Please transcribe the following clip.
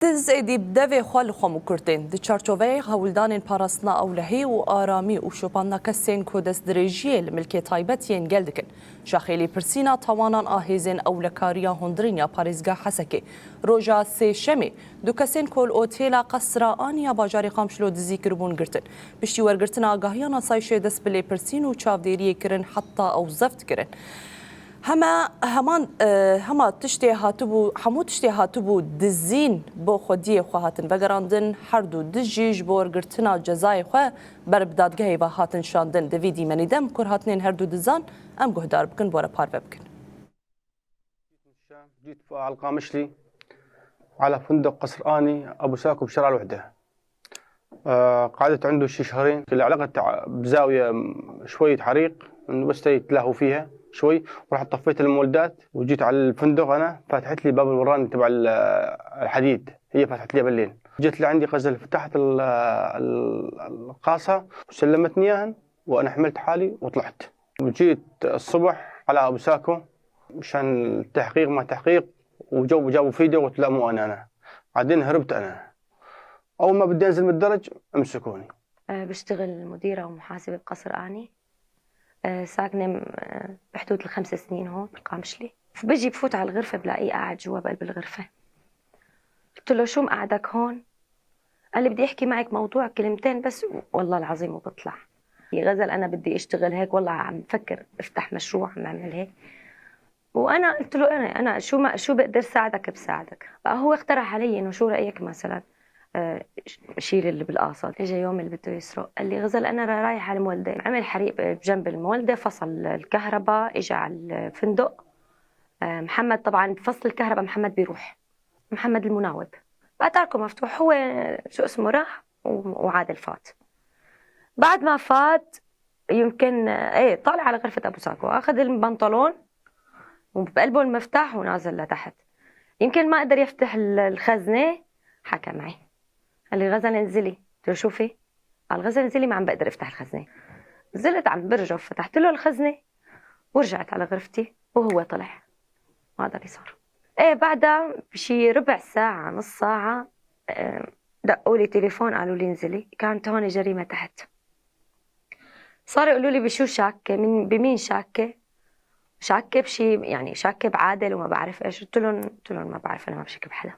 تزيدي بدافي خوال خمو كرتين دي تشارتوفي هولدان باراسنا أولهي وآرامي وشوبانا كسين كودس دريجيل ملكي تايبتين جلدكن شاخيلي برسينا طوانا آهيزين أولكاريا هندرينيا باريزغا حسكي روجا سي شمي دو كسين كول أوتيلا قصرا آنيا باجاري قامشلو دزي كربون قرتن بشتي ورقرتنا آقاهيانا سايشي دس بلي برسين وشاف ديري كرن حتى أو زفت كرن هما تشتي هاتبو حمو تشتي هاتبو دزين بو خودی خواهاتن بگراندن هر دو دجیج بو ورگرتنا جزای خواه بربدادگهی و هاتن شاندن دویدی منیدم کر هاتنین هر دو دزان ام گهدار بکن بورا پار بکن. جيت على القامشلي على فندق قصر آني أبو ساكو بشارع الوحدة. قعدت عنده شي شهرين، علقت بزاوية شوية حريق إنه بس يتلهوا فيها شوي، ورحت طفيت المولدات وجيت على الفندق. أنا فتحت لي باب الوراني تبع الحديد، هي فتحت لي بالليل. جيت لعندي غزل، فتحت القاصة وسلمتني إياهن وأنا حملت حالي وطلعت. وجيت الصبح على أبو ساكو مشان التحقيق ما تحقيق، وجابوا فيديو وقلت لا مو أنا. بعدين هربت أنا. أول ما بدي أنزل من الدرج أمسكوني. بشتغل مديرة ومحاسبة بقصر آني. ساكنة بحدود ال5 سنين هون بالقامشلي. بجي بفوت على الغرفة بلاقيه قاعد جوا بقلب الغرفة. قلت له شو مقعدك هون؟ قال لي بدي أحكي معك موضوع كلمتين بس، والله العظيم وبطلع. يا غزل أنا بدي أشتغل هيك، والله عم بفكر أفتح مشروع عم أعمل هيك. وأنا قلت له أنا شو بقدر ساعدك بساعدك. بقى هو اقترح علي إنه شو رأيك مثلا شيل اللي بالقاصد. اجى يوم اللي بده يسرق قال لي غزل انا رايح على المولده، عمل حريق بجنب المولده، فصل الكهرباء، اجى على الفندق. محمد طبعا بفصل الكهرباء محمد بيروح، محمد المناوب بقى تركه مفتوح. هو شو اسمه راح وعادل فات. بعد ما فات يمكن طالع على غرفه ابو ساكو، اخذ البنطلون وبقلبه المفتاح ونازل لتحت. يمكن ما قدر يفتح الخزنه، حكى معي قال لي غزل انزلي. قلت له شوفي. قال غزل انزلي، ما عم بقدر افتح الخزنه. نزلت عم برجف، فتحت له الخزنه ورجعت على غرفتي وهو طلع. وهذا اللي صار. بعدها بشي ربع ساعه نص ساعه دقوا لي تليفون قالوا لي انزلي، كانت هون جريمه تحت. صاروا يقولوا لي بشو شاكه، بمين شاكه؟ شاكه بشي، يعني شاكه بعادل وما بعرف ايش. قلت لهم ما بعرف، انا ما بشك بحدا.